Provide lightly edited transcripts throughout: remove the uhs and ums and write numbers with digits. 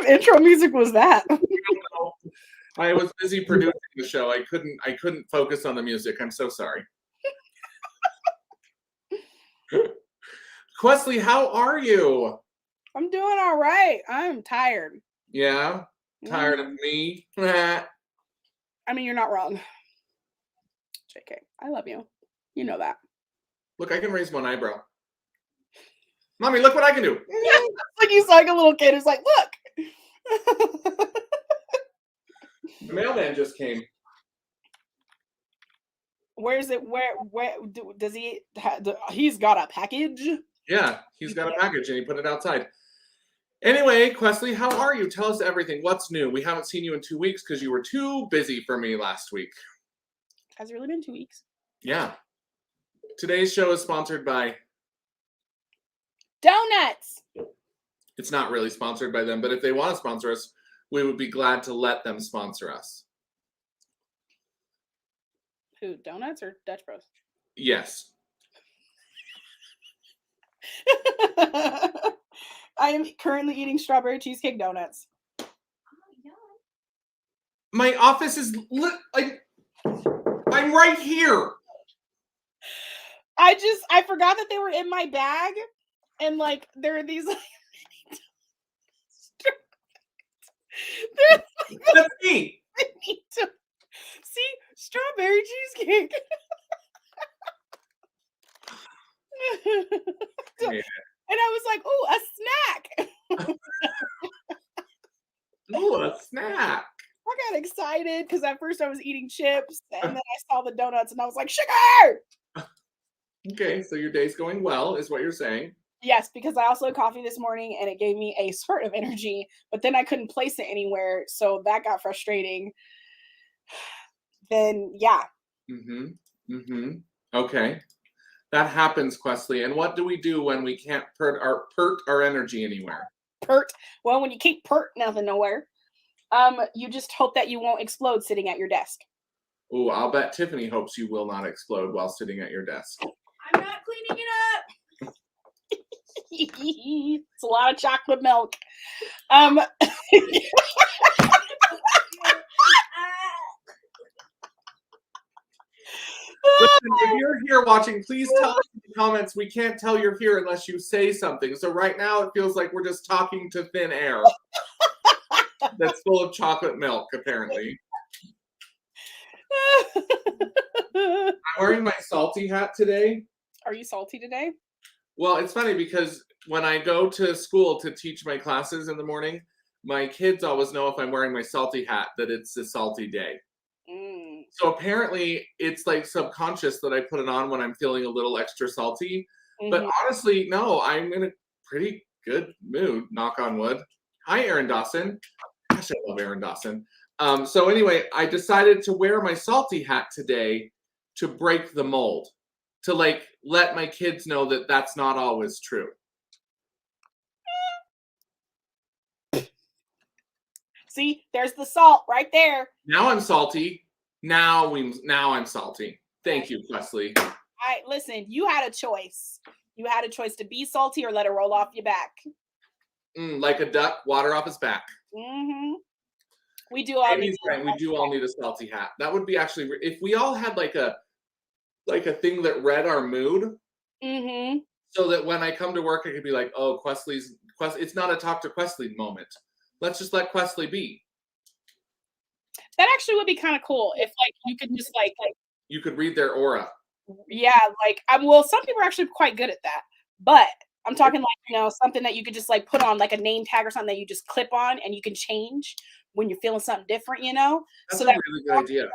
of intro music was that? I was busy producing the show. I couldn't focus on the music. I'm so sorry. Quesley, how are you? I'm doing all right. I'm tired. Yeah? Tired of me? I mean, you're not wrong. JK, I love you. You know that. Look, I can raise one eyebrow. Mommy, look what I can do. Like you like a little kid who's like, look. The mailman just came. Where's it? Where does he? He's got a package. Yeah, he's got a package and he put it outside. Anyway, Quesley, how are you? Tell us everything. What's new? We haven't seen you in 2 weeks because you were too busy for me last week. Has it really been 2 weeks? Yeah. Today's show is sponsored by Donuts. It's not really sponsored by them, but if they want to sponsor us, we would be glad to let them sponsor us. Who, Donuts or Dutch Bros? Yes. I am currently eating strawberry cheesecake donuts. My office is I'm right here. I forgot that they were in my bag, and like there are these like That's me. I need to see strawberry cheesecake. Yeah. And I was like, "Ooh, a snack!" Ooh, a snack. I got excited because at first I was eating chips, and then I saw the donuts, and I was like, "Sugar!" Okay, so your day's going well, is what you're saying. Yes, because I also had coffee this morning, and it gave me a spurt of energy, but then I couldn't place it anywhere, so that got frustrating. Then, yeah. Okay. That happens, Quesley. And what do we do when we can't pert our energy anywhere? Pert. Well, when you can't pert nothing nowhere, you just hope that you won't explode sitting at your desk. Ooh, I'll bet Tiffany hopes you will not explode while sitting at your desk. I'm not cleaning it up. It's a lot of chocolate milk. Listen, if you're here watching, please tell us in the comments. We can't tell you're here unless you say something. So right now it feels like we're just talking to thin air. That's full of chocolate milk, apparently. I'm wearing my salty hat today. Are you salty today? Well, it's funny because when I go to school to teach my classes in the morning, my kids always know if I'm wearing my salty hat that it's a salty day. So apparently it's like subconscious that I put it on when I'm feeling a little extra salty. But honestly, no, I'm in a pretty good mood, knock on wood. Hi, Aaron Dawson. Gosh, I love Aaron Dawson. So anyway, I decided to wear my salty hat today to break the mold, to like let my kids know that that's not always true. See, there's the salt right there. Now I'm salty. Now I'm salty. Thank you, Quesley. Listen, you had a choice. You had a choice to be salty or let it roll off your back. Like a duck, water off his back. We do all need a salty hat. That would be actually, if we all had like a thing that read our mood, so that when I come to work, I could be like, oh, it's not a talk to Quesley moment. Let's just let Quesley be. That actually would be kind of cool if like you could just like you could read their aura. Yeah, like well, some people are actually quite good at that, but I'm talking like something that you could just like put on like a name tag or something that you just clip on and you can change when you're feeling something different, That's a really good idea.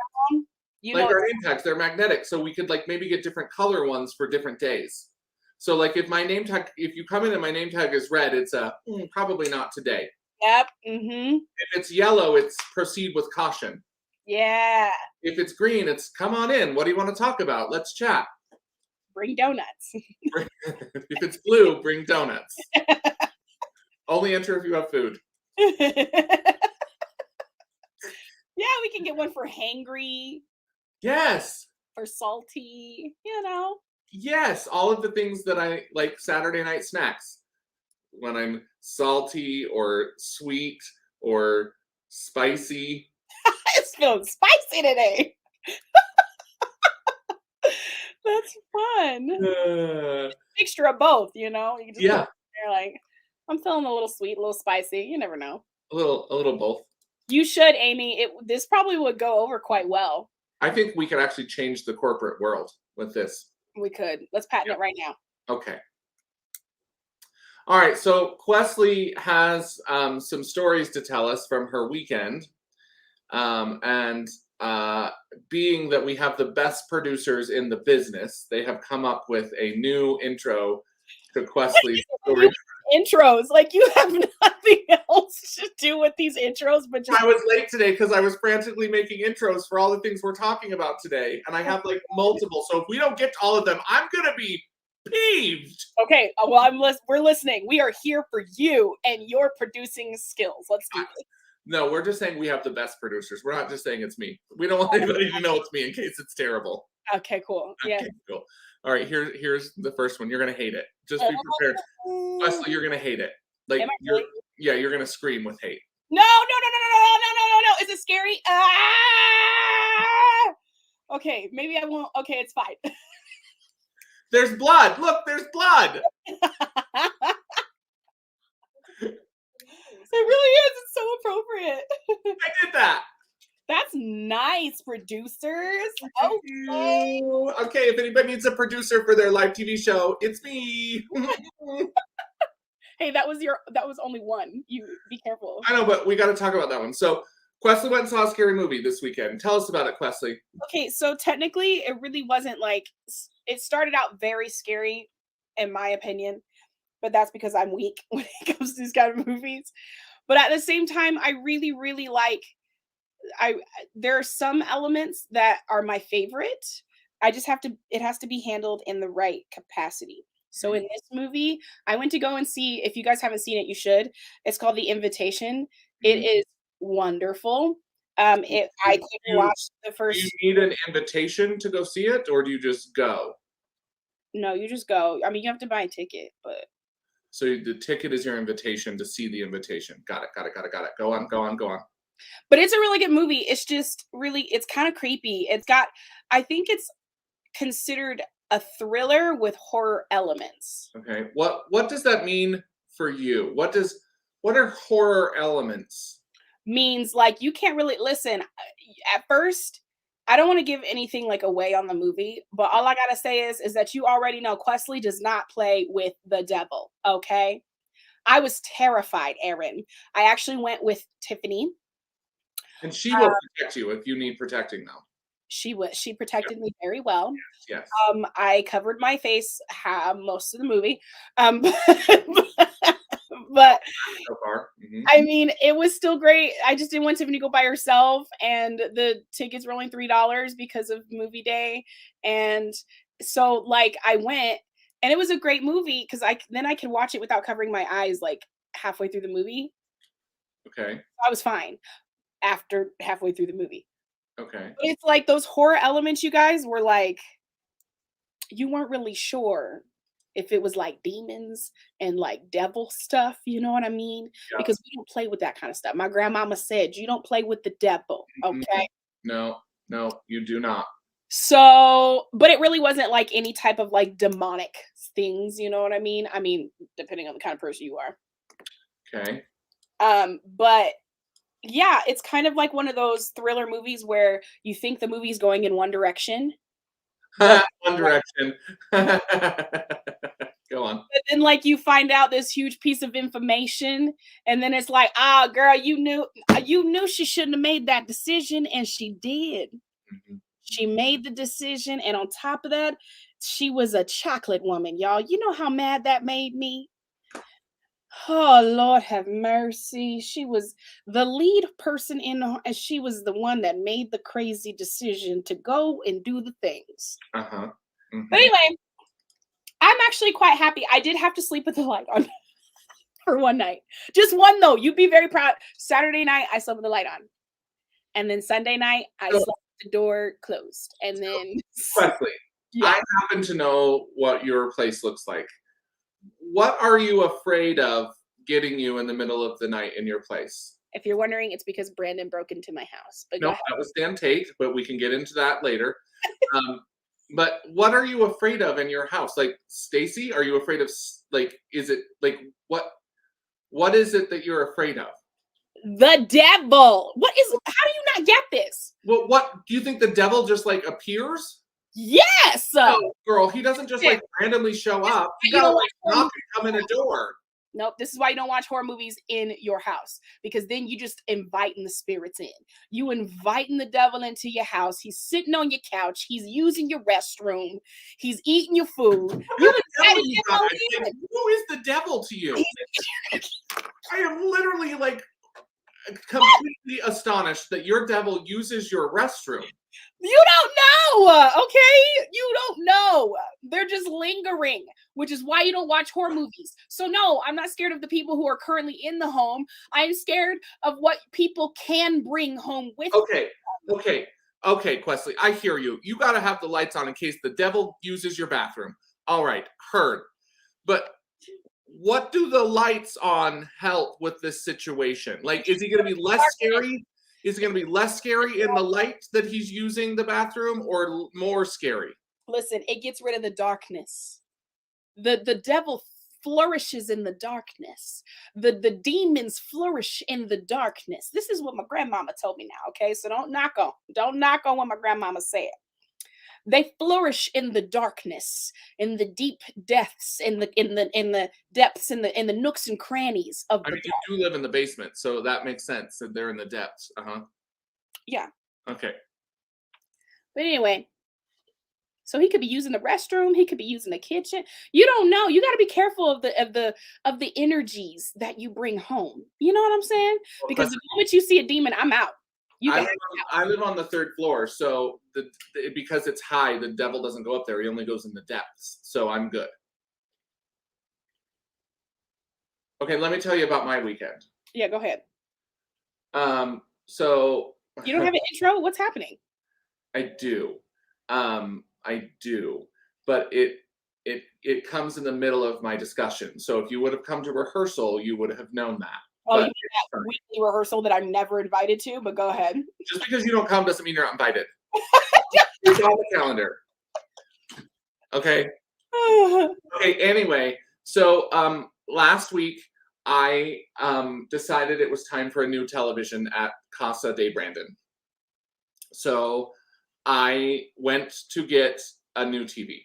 Like our name tags, they're magnetic, so we could like maybe get different color ones for different days. So like if my name tag, if you come in and my name tag is red, it's probably not today. Yep. If it's yellow, it's proceed with caution. Yeah. If it's green, it's come on in. What do you want to talk about? Let's chat. Bring donuts. If it's blue, bring donuts. Only enter if you have food. Yeah, we can get one for hangry. Yes. For salty, Yes, all of the things that I like Saturday night snacks. When I'm salty or sweet or spicy. It's feeling spicy today. That's fun. Uh, Mixture of both, you know. You can just yeah, you're like, I'm feeling a little sweet, a little spicy. You never know. a little both. You should, Amy. This probably would go over quite well. I think we could actually change the corporate world with this. We could. Let's patent it right now. Okay. All right. So Quesley has some stories to tell us from her weekend. And being that we have the best producers in the business, they have come up with a new intro to Quesley's story. Intros, like you have nothing else to do with these intros, but just I was late today because I was frantically making intros for all the things we're talking about today, and I have like multiple. So if we don't get to all of them, I'm gonna be peeved. okay. Well, we're listening. We are here for you and your producing skills. Let's do this. No, we're just saying we have the best producers. We're not just saying it's me. We don't want anybody to know it's me in case it's terrible. Okay, cool. Yeah. Okay, cool. All right, here's the first one. You're gonna hate it. Just be prepared. Wesley, you're gonna hate it. Like you're gonna scream with hate. No. Is it scary? Ah! Okay, maybe I won't. Okay, it's fine. There's blood. Look, there's blood. It really is. It's so appropriate. I did that. That's nice, producers. Okay. Okay, if anybody needs a producer for their live TV show, it's me. Hey, that was only one. You be careful. I know, but we got to talk about that one. So Quesley went and saw a scary movie this weekend. Tell us about it, Quesley. Okay, so technically it really wasn't like, it started out very scary in my opinion, but that's because I'm weak when it comes to these kind of movies. But at the same time, I really, really like, there are some elements that are my favorite. It has to be handled in the right capacity. So in this movie, I went to go and see, if you guys haven't seen it, you should. It's called The Invitation. It is wonderful. I couldn't watch the first. Do you need an invitation to go see it, or do you just go? No, you just go. I mean, you have to buy a ticket, but. So the ticket is your invitation to see the invitation. Got it. Go on. But it's a really good movie. It's just really, it's kind of creepy. I think it's considered a thriller with horror elements. Okay. What does that mean for you? What are horror elements? Means like you can't really listen. At first, I don't want to give anything like away on the movie, but all I gotta say is that you already know Quesley does not play with the devil. Okay. I was terrified, Erin. I actually went with Tiffany. And she will protect you if you need protecting, though. She protected me very well. Yes. I covered my face most of the movie. But so far. I mean, it was still great. I just didn't want Tiffany to go by herself, and the tickets were only $3 because of movie day. And so like I went, and it was a great movie because I could watch it without covering my eyes like halfway through the movie. Okay. I was fine after halfway through the movie. Okay. But it's like those horror elements, you guys, were like, you weren't really sure if it was like demons and like devil stuff, you know what I mean? Yeah. Because we don't play with that kind of stuff. My grandmama said, you don't play with the devil, okay? No, you do not. So, but it really wasn't like any type of like demonic things, you know what I mean? I mean, depending on the kind of person you are. Okay. But yeah, it's kind of like one of those thriller movies where you think the movie's going in one direction. One Direction. Go on. But then like you find out this huge piece of information, and then it's like, girl, you knew she shouldn't have made that decision, and she did. Mm-hmm. She made the decision, and on top of that, she was a chocolate woman, y'all. You know how mad that made me? Oh, Lord have mercy. She was the lead person and she was the one that made the crazy decision to go and do the things. Uh-huh. Mm-hmm. But anyway, I'm actually quite happy. I did have to sleep with the light on for one night. Just one, though. You'd be very proud. Saturday night, I slept with the light on. And then Sunday night, I slept with the door closed. And then... Quesley, yeah. I happen to know what your place looks like. What are you afraid of getting you in the middle of the night in your place? If you're wondering, it's because Brandon broke into my house. But go No, ahead. that was Dan Tate, but we can get into that later. But what are you afraid of in your house? Like, Stacy, are you afraid of, like, is it, like, what is it that you're afraid of? The devil. How do you not get this? Well, what, do you think the devil just, like, appears? Yes. No, girl, he doesn't just, like, randomly show up. You gotta, like, knock and come in a door. Nope, this is why you don't watch horror movies in your house, because then you just inviting the spirits in. You inviting the devil into your house. He's sitting on your couch. He's using your restroom. He's eating your food. You invited You him guys, in. like, who is the devil to you? I am literally, like, completely astonished that your devil uses your restroom. You don't know, okay? You don't know. They're just lingering, which is why you don't watch horror movies. So no, I'm not scared of the people who are currently in the home. I'm scared of what people can bring home with them. Okay, Quesley, I hear you. You got to have the lights on in case the devil uses your bathroom. All right, heard. But what do the lights on help with this situation? Like, is he going to be less scary? Is it going to be less scary in the light that he's using the bathroom, or more scary? Listen, it gets rid of the darkness. The devil flourishes in the darkness. The demons flourish in the darkness. This is what my grandmama told me now, okay? So don't knock on what my grandmama said. They flourish in the darkness, in the deep depths, in the depths, in the nooks and crannies of the. I mean, you do live in the basement, so that makes sense that they're in the depths. Yeah. Okay. But anyway, so he could be using the restroom. He could be using the kitchen. You don't know. You got to be careful of the energies that you bring home. You know what I'm saying? Because the moment you see a demon, I'm out. I live on the 3rd floor, so because it's high, the devil doesn't go up there. He only goes in the depths, so I'm good. Okay, let me tell you about my weekend. Yeah, go ahead. So you don't have an intro? What's happening? I do, but it comes in the middle of my discussion. So if you would have come to rehearsal, you would have known that. Oh, you that weekly rehearsal that I'm never invited to, but go ahead. Just because you don't come doesn't mean you're not invited. It's on the calendar. Okay. Okay, anyway, so last week I decided it was time for a new television at Casa de Brandon. So I went to get a new TV.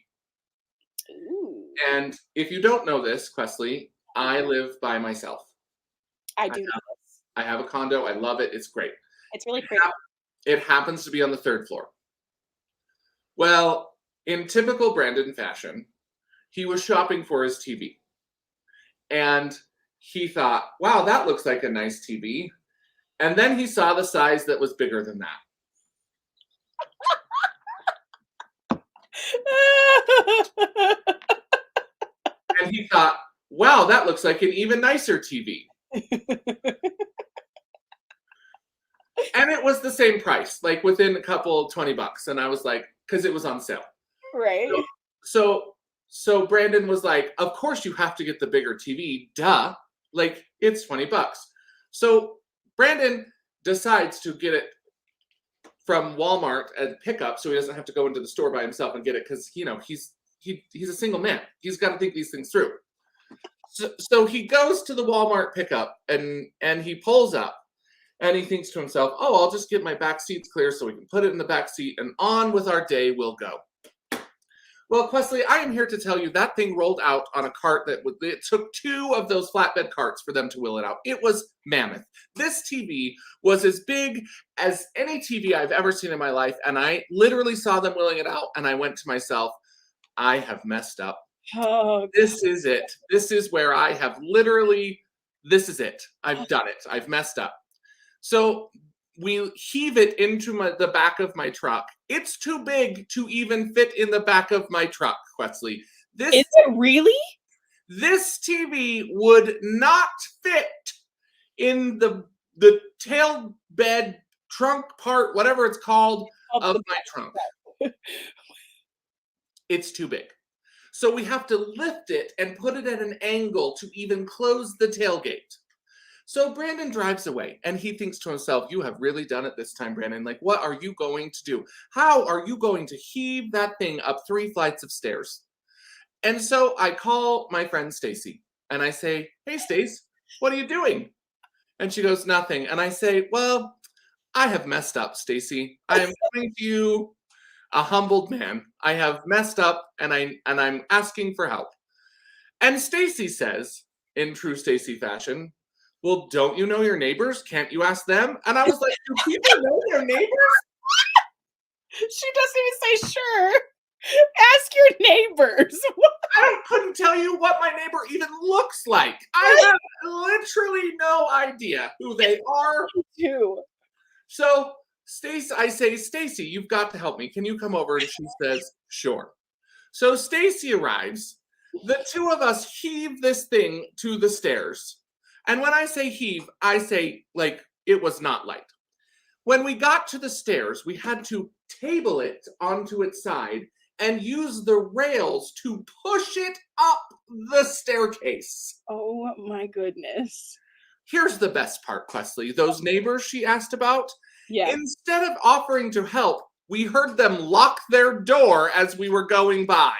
Ooh. And if you don't know this, Quesley, I live by myself. I do. I have a condo. I love it. It's great. It's really pretty. It happens to be on the 3rd floor. Well, in typical Brandon fashion, he was shopping for his TV. And he thought, wow, that looks like a nice TV. And then he saw the size that was bigger than that. And he thought, wow, that looks like an even nicer TV. And it was the same price, like within a couple $20. And I was like, because it was on sale. Right. So Brandon was like, of course you have to get the bigger TV. Duh. Like, it's $20. So Brandon decides to get it from Walmart at pickup so he doesn't have to go into the store by himself and get it, because, you know, he's a single man. He's got to think these things through. So he goes to the Walmart pickup and he pulls up and he thinks to himself, oh, I'll just get my back seats clear so we can put it in the back seat and on with our day we'll go. Well, Quesley, I am here to tell you that thing rolled out on a cart it took 2 of those flatbed carts for them to wheel it out. It was mammoth. This TV was as big as any TV I've ever seen in my life, and I literally saw them wheeling it out, and I went to myself, I have messed up. Oh, this is it. This is where I have this is it. I've done it. I've messed up. So we heave it into the back of my truck. It's too big to even fit in the back of my truck, Quesley. Is it really? This TV would not fit in the tail bed trunk part, whatever it's called, of my trunk. It's too big. So we have to lift it and put it at an angle to even close the tailgate. So Brandon drives away and he thinks to himself, you have really done it this time, Brandon. Like, what are you going to do? How are you going to heave that thing up 3 flights of stairs? And so I call my friend Stacy and I say, hey, Stace, what are you doing? And she goes, nothing. And I say, well, I have messed up, Stacy. I am coming to you, a humbled man. I have messed up and I'm asking for help. And Stacy says, in true Stacy fashion, well, don't you know your neighbors? Can't you ask them? And I was like, do people know their neighbors? She doesn't even say sure. Ask your neighbors. I couldn't tell you what my neighbor even looks like. I have literally no idea who they are. Too. So I say, Stacy, you've got to help me. Can you come over? And she says, sure. So Stacy arrives. The two of us heave this thing to the stairs. And when I say heave, I say like it was not light. When we got to the stairs, we had to table it onto its side and use the rails to push it up the staircase. Oh my goodness. Here's the best part, Quesley. Those neighbors she asked about, Yeah. instead of offering to help, we heard them lock their door as we were going by.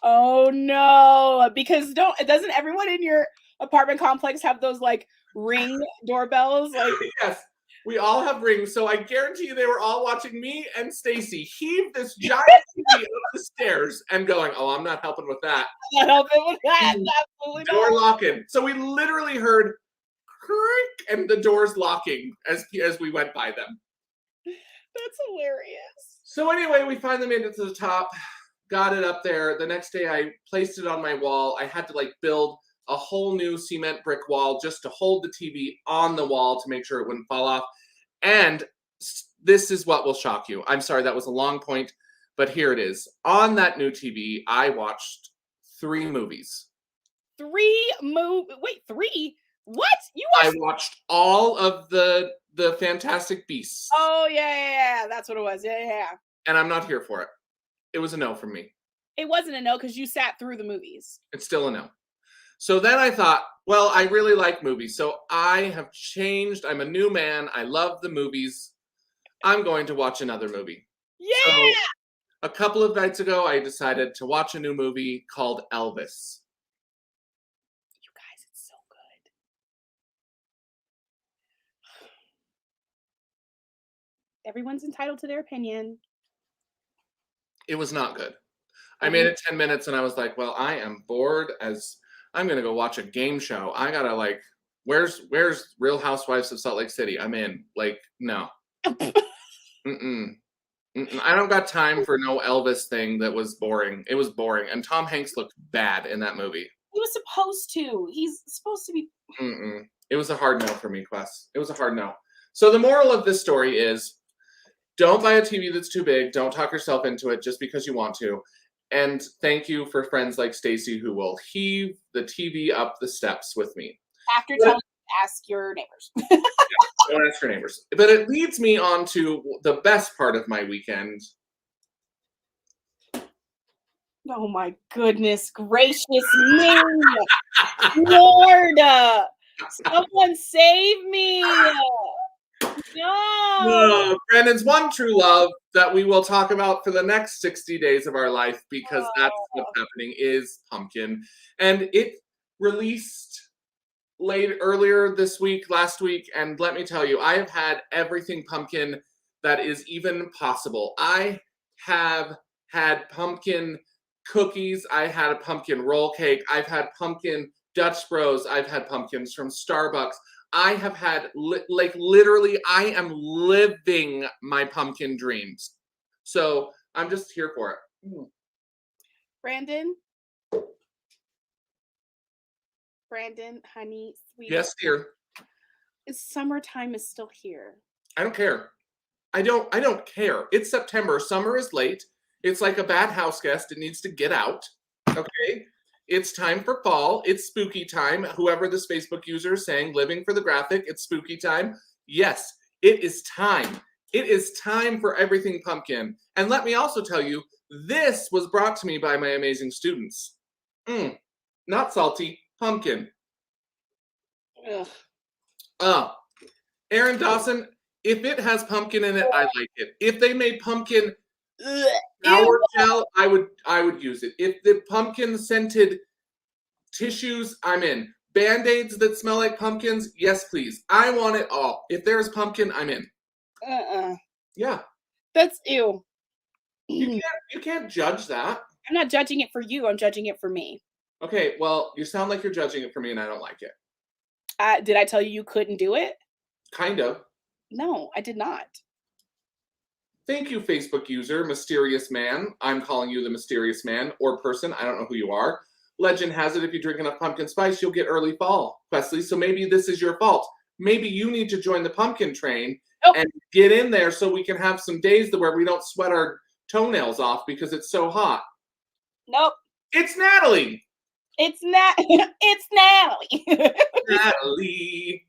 Oh no, because doesn't everyone in your apartment complex have those like ring doorbells? Like yes, we all have rings, so I guarantee you they were all watching me and Stacy heave this giant TV up the stairs and going, "Oh, I'm not helping with that." I'm not helping with that. Absolutely Door not. locking. So we literally heard creak and the doors locking as we went by them. That's hilarious. So anyway, we finally made it to the top. Got it up there. The next day I placed it on my wall. I had to like build a whole new cement brick wall just to hold the TV on the wall to make sure it wouldn't fall off. And this is what will shock you. I'm sorry, that was a long point, but here it is. On that new TV, I watched 3 movies. 3 Wait, 3? What? I watched all of the Fantastic Beasts. Oh yeah. That's what it was. Yeah. And I'm not here for it. It was a no from me. It wasn't a no because you sat through the movies. It's still a no. So then I thought, well, I really like movies. So I have changed. I'm a new man. I love the movies. I'm going to watch another movie. Yeah. So a couple of nights ago, I decided to watch a new movie called Elvis. You guys, it's so good. Everyone's entitled to their opinion. It was not good. I made it 10 minutes and I was like, well, I am bored as I'm going to go watch a game show. I got to like, where's Real Housewives of Salt Lake City? I'm in. Like, no. Mm-mm. I don't got time for no Elvis thing that was boring. It was boring. And Tom Hanks looked bad in that movie. He was supposed to. He's supposed to be. It was a hard no for me, Quest. It was a hard no. So the moral of this story is don't buy a TV that's too big. Don't talk yourself into it just because you want to. And thank you for friends like Stacy who will heave the TV up the steps with me. After telling you to ask your neighbors. Don't ask your neighbors. But it leads me on to the best part of my weekend. Oh my goodness gracious me. Lord. Someone save me. No. Brandon's one true love that we will talk about for the next 60 days of our life because that's what's happening is Pumpkin. And it released earlier this week, last week, and let me tell you, I have had everything pumpkin that is even possible. I have had pumpkin cookies. I had a pumpkin roll cake. I've had pumpkin Dutch Bros. I've had pumpkins from Starbucks. I have had, literally, I am living my pumpkin dreams. So I'm just here for it. Brandon, honey, sweet. Yes, dear. Summertime is still here. I don't care. I don't care. It's September. Summer is late. It's like a bad house guest. It needs to get out. Okay? It's time for fall. It's spooky time. Whoever this Facebook user is saying, living for the graphic, it's spooky time. Yes, it is time. It is time for everything pumpkin. And let me also tell you, this was brought to me by my amazing students. Not salty, pumpkin. Ugh. Aaron Dawson, if it has pumpkin in it, I like it. If they made pumpkin shower gel, I would use it. If the pumpkin scented tissues, I'm in. Band-Aids that smell like pumpkins, yes, please. I want it all. If there's pumpkin, I'm in. Yeah. That's ew. You can't judge that. I'm not judging it for you. I'm judging it for me. Okay, well, you sound like you're judging it for me, and I don't like it. Did I tell you couldn't do it? Kind of. No, I did not. Thank you, Facebook user, Mysterious Man. I'm calling you the Mysterious Man or person. I don't know who you are. Legend has it if you drink enough pumpkin spice, you'll get early fall, Quesley. So maybe this is your fault. Maybe you need to join the pumpkin train and get in there so we can have some days where we don't sweat our toenails off because it's so hot. Nope. It's Natalie. It's Natalie. Natalie.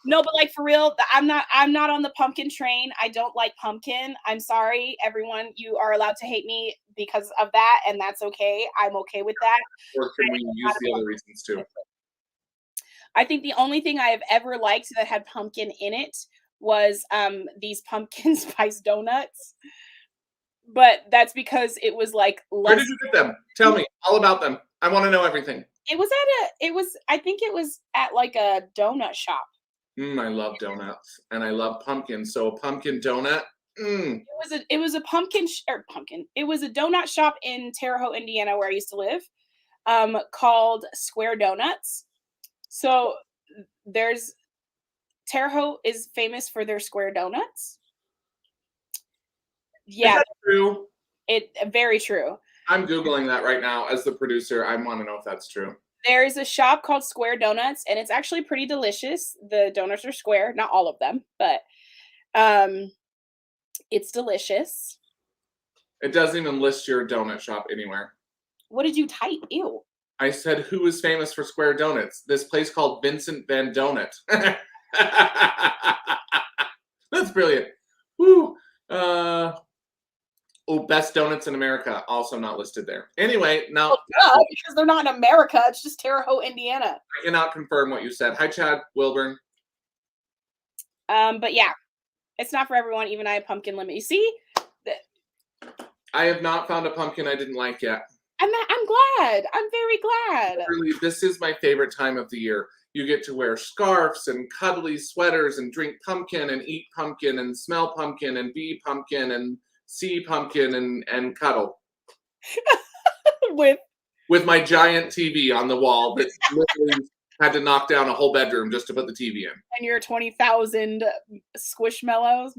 No, but like for real, I'm not on the pumpkin train. I don't like pumpkin. I'm sorry, everyone. You are allowed to hate me because of that, and that's okay. I'm okay with that. Or can we use the other reasons too? I think the only thing I have ever liked that had pumpkin in it was these pumpkin spice donuts. But that's because it was like Where did you get them? Tell me all about them. I want to know everything. I think it was at like a donut shop. I love donuts and I love pumpkins. So a pumpkin donut. It was a pumpkin. It was a donut shop in Terre Haute, Indiana, where I used to live, called Square Donuts. So Terre Haute is famous for their square donuts. Yeah, is that true? Very true. I'm Googling that right now as the producer. I want to know if that's true. There's a shop called Square Donuts, and it's actually pretty delicious. The donuts are square, not all of them, but it's delicious. It doesn't even list your donut shop anywhere. What did you type? Ew. I said, who is famous for square donuts? This place called Vincent Van Donut. That's brilliant. Woo. Best donuts in America, also not listed there. Anyway, now because they're not in America, it's just Terre Haute, Indiana. I cannot confirm what you said. Hi, Chad Wilburn. But yeah, it's not for everyone. Even I have pumpkin lemon. You see, I have not found a pumpkin I didn't like yet. I'm glad. I'm very glad. Really, this is my favorite time of the year. You get to wear scarves and cuddly sweaters and drink pumpkin and eat pumpkin and smell pumpkin and be pumpkin and see pumpkin and cuddle with my giant TV on the wall that literally had to knock down a whole bedroom just to put the TV in. And your 20,000 squishmallows,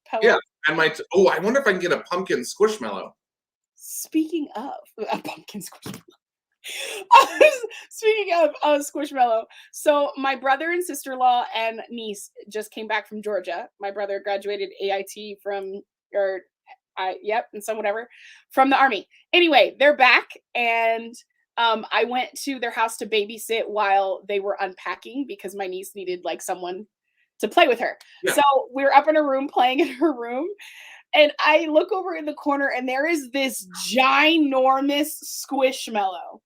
pellets. Yeah, and I wonder if I can get a pumpkin squishmallow. Speaking of a pumpkin squishmallow. Speaking of squishmallow, so my brother and sister-in-law and niece just came back from Georgia. My brother graduated AIT from from the Army. Anyway, they're back, and I went to their house to babysit while they were unpacking because my niece needed like someone to play with her. Yeah. So we were up in her room playing in her room, and I look over in the corner, and there is this ginormous squishmallow.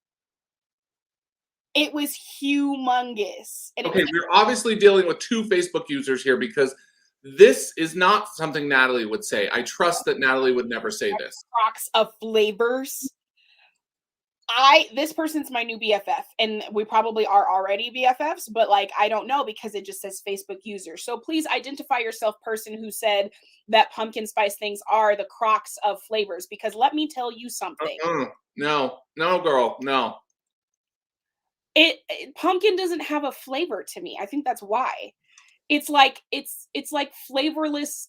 It was humongous. And okay, we're obviously dealing with two Facebook users here because this is not something Natalie would say. I trust that Natalie would never say this. Box of flavors. This person's my new BFF, and we probably are already BFFs, but like, I don't know because it just says Facebook user. So please identify yourself, person who said that pumpkin spice things are the Crocs of flavors, because let me tell you something. No, girl, no. Pumpkin doesn't have a flavor to me. I think that's why. It's like flavorless.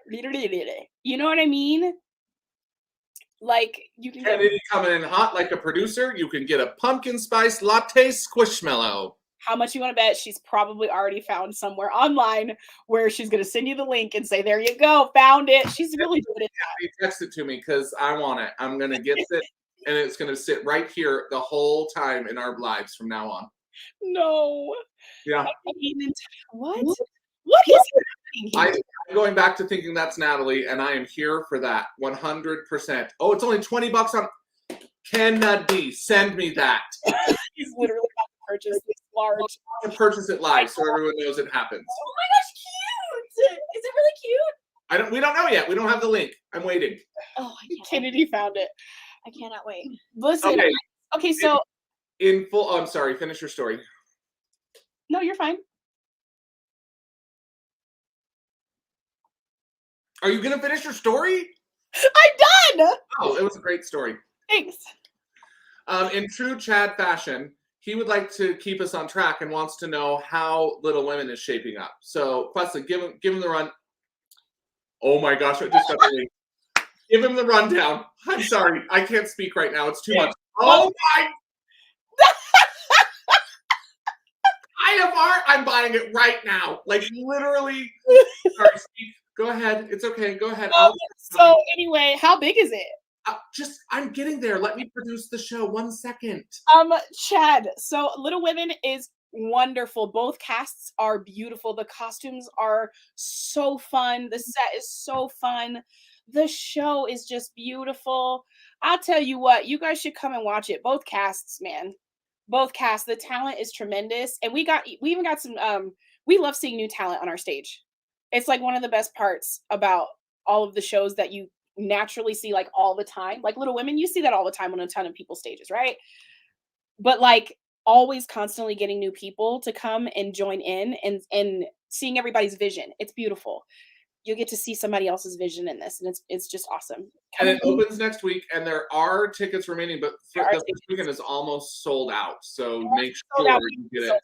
You know what I mean? Like you can get coming in hot like a producer. You can get a pumpkin spice latte squishmallow. How much you want to bet? She's probably already found somewhere online where she's going to send you the link and say, "There you go, found it." She's really good at that. Text it to me because I want it. I'm going to get it. And it's going to sit right here the whole time in our lives from now on. No. Yeah. What? What is happening here? I'm going back to thinking that's Natalie, and I am here for that 100%. Oh, it's only $20 on Kennedy. Send me that. He's literally about to purchase this large. To purchase it live so everyone knows it happens. Oh my gosh, cute! Is it really cute? We don't know yet. We don't have the link. I'm waiting. Oh, Kennedy found it. I cannot wait. Listen. Okay, so in full. Oh, I'm sorry. Finish your story. no, you're fine. Are you gonna finish your story? I'm done. Oh, it was a great story. Thanks. In true Chad fashion, he would like to keep us on track and wants to know how Little Women is shaping up. So, Quesley, give him the run. Oh my gosh, I just got the link. Give him the rundown. I'm sorry, I can't speak right now. It's too much. Oh my! I'm buying it right now. Like literally. Sorry, speak. Go ahead. It's okay. Go ahead. So anyway, how big is it? I'm getting there. Let me produce the show. 1 second. Chad. So Little Women is wonderful. Both casts are beautiful. The costumes are so fun. The set is so fun. The show is just beautiful. I'll tell you what, you guys should come and watch it. Both casts, man. Both casts. The talent is tremendous. And we even got some we love seeing new talent on our stage. It's like one of the best parts about all of the shows that you naturally see like all the time. Like Little Women, you see that all the time on a ton of people's stages, right? But like always constantly getting new people to come and join in and seeing everybody's vision. It's beautiful. You get to see somebody else's vision in this, and it's just awesome. And it opens next week, and there are tickets remaining, but the first weekend is almost sold out. So make sure you get it.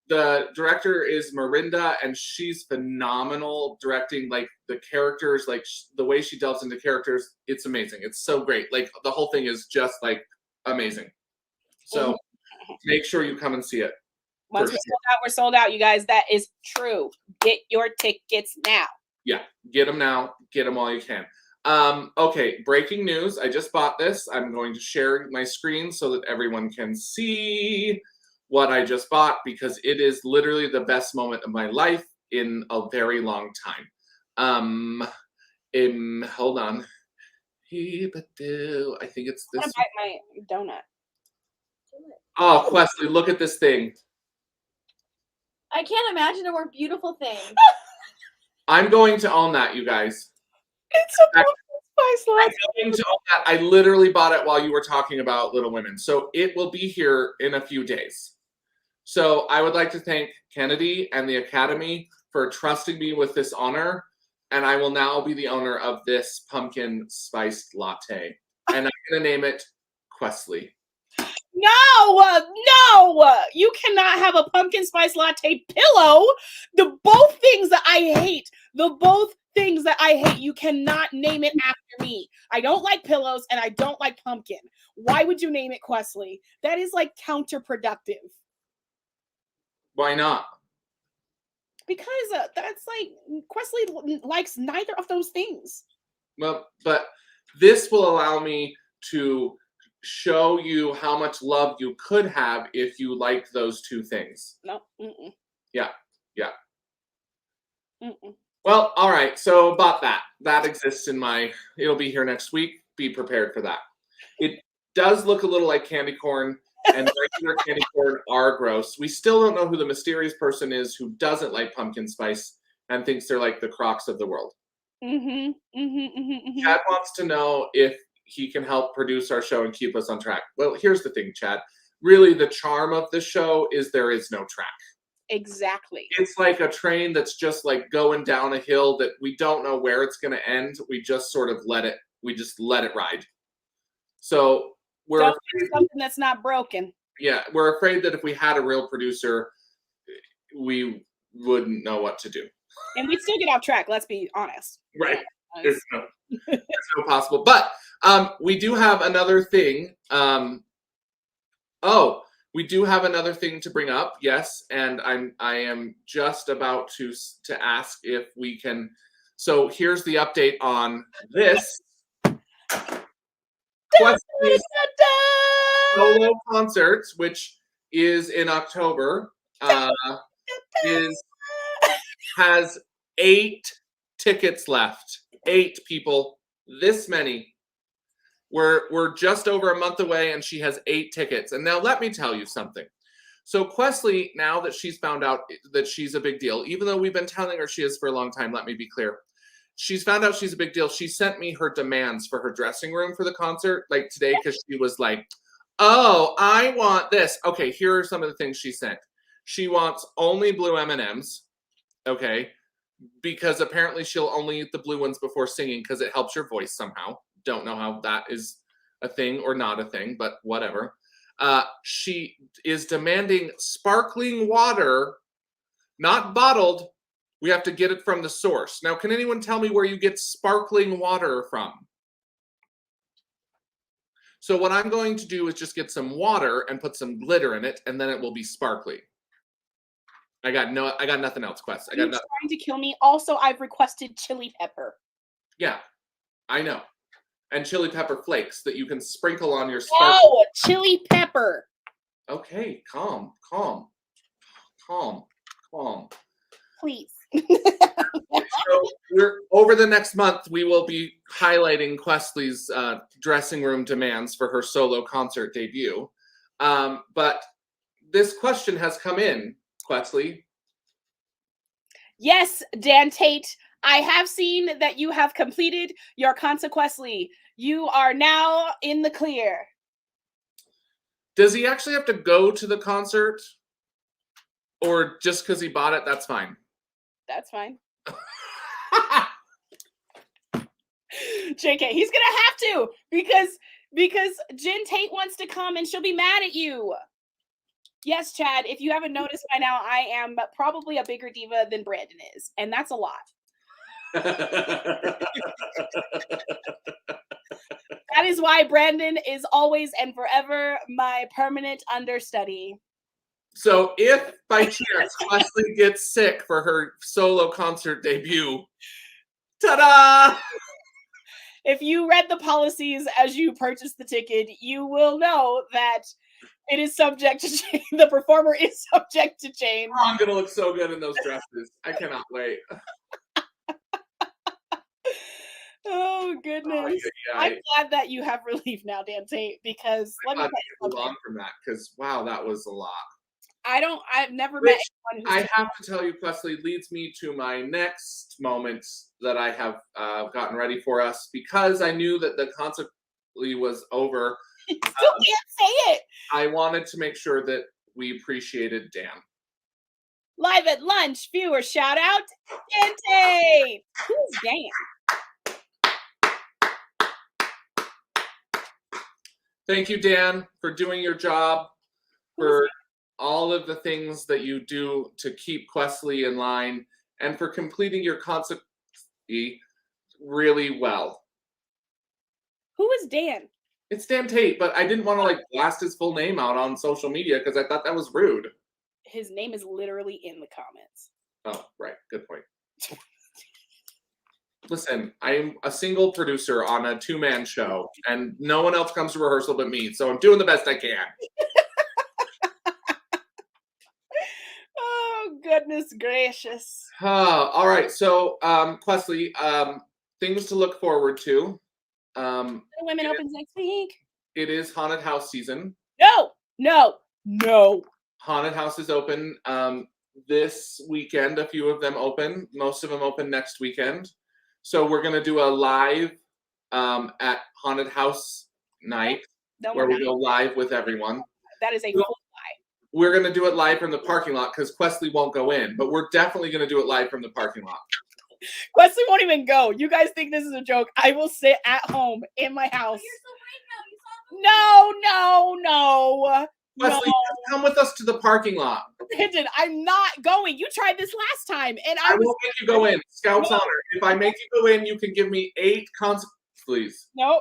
The director is Marinda, and she's phenomenal directing. Like the characters, like the way she delves into characters, it's amazing. It's so great. Like the whole thing is just like amazing. So make sure you come and see it. Once we're sold out, we're sold out, you guys. That is true. Get your tickets now. Yeah, get them now. Get them while you can. Okay, breaking news. I just bought this. I'm going to share my screen so that everyone can see what I just bought because it is literally the best moment of my life in a very long time. Hold on. I think it's this. I'm gonna bite my donut. Oh, Quesley, look at this thing. I can't imagine a more beautiful thing. I'm going to own that, you guys. It's a pumpkin spice latte. I'm going to own that. I literally bought it while you were talking about Little Women. So it will be here in a few days. So I would like to thank Kennedy and the Academy for trusting me with this honor. And I will now be the owner of this pumpkin spiced latte. And I'm going to name it Quesley. No, you cannot have a pumpkin spice latte pillow. The both things that I hate, you cannot name it after me. I don't like pillows and I don't like pumpkin. Why would you name it Quesley? That is like counterproductive. Why not? Because that's like Quesley likes neither of those things. Well, but this will allow me to show you how much love you could have if you liked those two things. No. Yeah. Mm-mm. Well, all right. So about that. That exists in it'll be here next week. Be prepared for that. It does look a little like candy corn, and regular candy corn are gross. We still don't know who the mysterious person is who doesn't like pumpkin spice and thinks they're like the Crocs of the world. Chad wants to know if he can help produce our show and keep us on track. Well, here's the thing, Chad. Really, the charm of the show is there is no track. Exactly. It's like a train that's just like going down a hill that we don't know where it's going to end. We just sort of let it ride. So we're something that's not broken. Yeah, we're afraid that if we had a real producer, we wouldn't know what to do. And we'd still get off track, let's be honest. Right. It's no possible. But we do have another thing. We do have another thing to bring up. Yes, and I am just about to ask if we can. So here's the update on this. Solo concerts, which is in October, has 8 tickets left. 8 people, this many. We're just over a month away, and she has 8 tickets. And now let me tell you something. So Quesley, now that she's found out that she's a big deal, even though we've been telling her she is for a long time, let me be clear. She's found out she's a big deal. She sent me her demands for her dressing room for the concert, like today, because she was like, oh, I want this. Okay, here are some of the things she sent. She wants only blue M&Ms, okay, because apparently she'll only eat the blue ones before singing because it helps your voice somehow. Don't know how that is a thing or not a thing, but whatever. She is demanding sparkling water, not bottled. We have to get it from the source. Now, can anyone tell me where you get sparkling water from? So what I'm going to do is just get some water and put some glitter in it, and then it will be sparkly. I got nothing else, Quest. I got nothing. Trying to kill me. Also, I've requested chili pepper. Yeah, I know. And chili pepper flakes that you can sprinkle on your sparkling. Oh, chili pepper. Okay, calm. Please. So we're over the next month. We will be highlighting Quesley's dressing room demands for her solo concert debut. But this question has come in, Quesley. Yes, Dan Tate. I have seen that you have completed your concert, Quesley. You are now in the clear. Does he actually have to go to the concert? Or just because he bought it, that's fine? That's fine. JK, he's gonna have to because Jen Tate wants to come and she'll be mad at you. Yes, Chad, if you haven't noticed by now, I am probably a bigger diva than Brandon is, and that's a lot. That is why Brandon is always and forever my permanent understudy. So if by chance Quesley gets sick for her solo concert debut, ta-da! If you read the policies as you purchased the ticket, you will know that it is subject to change. The performer is subject to change. Oh, I'm gonna look so good in those dresses. I cannot wait. Oh goodness! I'm glad that you have relief now, Dan Tate, because let me move on from that. Because wow, that was a lot. I've never met anyone I have to tell you, Quesley, leads me to my next moment that I have gotten ready for us, because I knew that the concert was over. You still can't say it. I wanted to make sure that we appreciated Dan. Live at lunch, viewer shout out, Dan Tate. Who's Dan? Thank you, Dan, for doing your job, for all of the things that you do to keep Quesley in line, and for completing your concert really well. Who is Dan? It's Dan Tate, but I didn't want to blast his full name out on social media because I thought that was rude. His name is literally in the comments. Oh, right. Good point. Listen, I'm a single producer on a two-man show, and no one else comes to rehearsal but me, so I'm doing the best I can. Oh, goodness gracious. All right, so, Quesley, things to look forward to. Women opens next week. It is haunted house season. No. Haunted house is open this weekend. A few of them open. Most of them open next weekend. So we're going to do a live at haunted house night where we go live with everyone. That is a full lie. We're going to do it live from the parking lot because Quesley won't go in, but we're definitely going to do it live from the parking lot. Quesley won't even go. You guys think this is a joke? I will sit at home in my house. No. Quesley, come with us to the parking lot. Brandon, I'm not going. You tried this last time, and I won't make you go in. Scout's honor. If I make you go in, you can give me 8 consequences, please. No.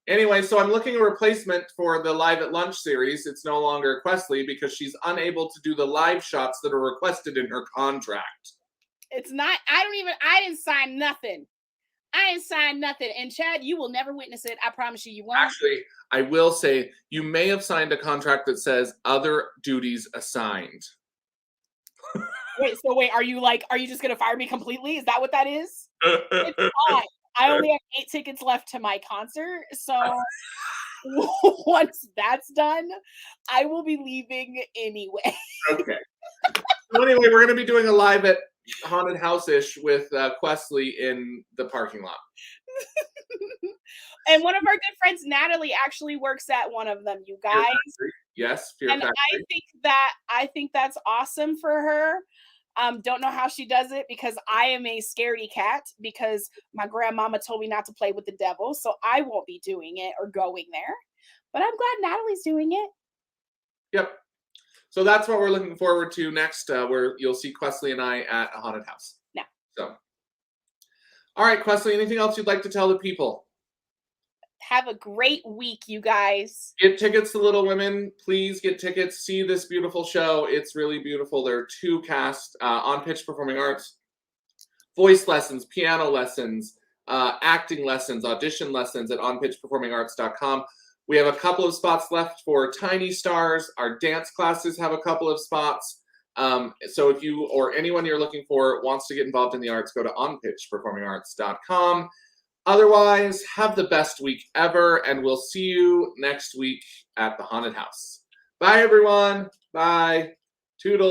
Anyway, so I'm looking at a replacement for the Live at Lunch series. It's no longer Quesley because she's unable to do the live shots that are requested in her contract. It's not. I didn't sign nothing. And Chad, you will never witness it. I promise you, you won't. Actually, I will say you may have signed a contract that says other duties assigned. Wait, are you just gonna fire me completely? Is that what that is? It's fine. I only have 8 tickets left to my concert, so once that's done, I will be leaving anyway. Okay. So anyway, we're going to be doing a live at Haunted House-ish with Quesley in the parking lot. And one of our good friends, Natalie, actually works at one of them, you guys. Yes, Fear And Factory. I think that's awesome for her. Don't know how she does it because I am a scaredy cat because my grandmama told me not to play with the devil, so I won't be doing it or going there. But I'm glad Natalie's doing it. Yep. So that's what we're looking forward to next, where you'll see Quesley and I at a haunted house. Yeah. So, all right, Quesley, anything else you'd like to tell the people? Have a great week, you guys. Get tickets to Little Women. Please get tickets. See this beautiful show. It's really beautiful. There are 2 casts on Pitch Performing Arts. Voice lessons, piano lessons, acting lessons, audition lessons at onpitchperformingarts.com. We have a couple of spots left for Tiny Stars. Our dance classes have a couple of spots. So if you or anyone you're looking for wants to get involved in the arts, go to onpitchperformingarts.com. Otherwise, have the best week ever, and we'll see you next week at the Haunted House. Bye, everyone. Bye. Toodles.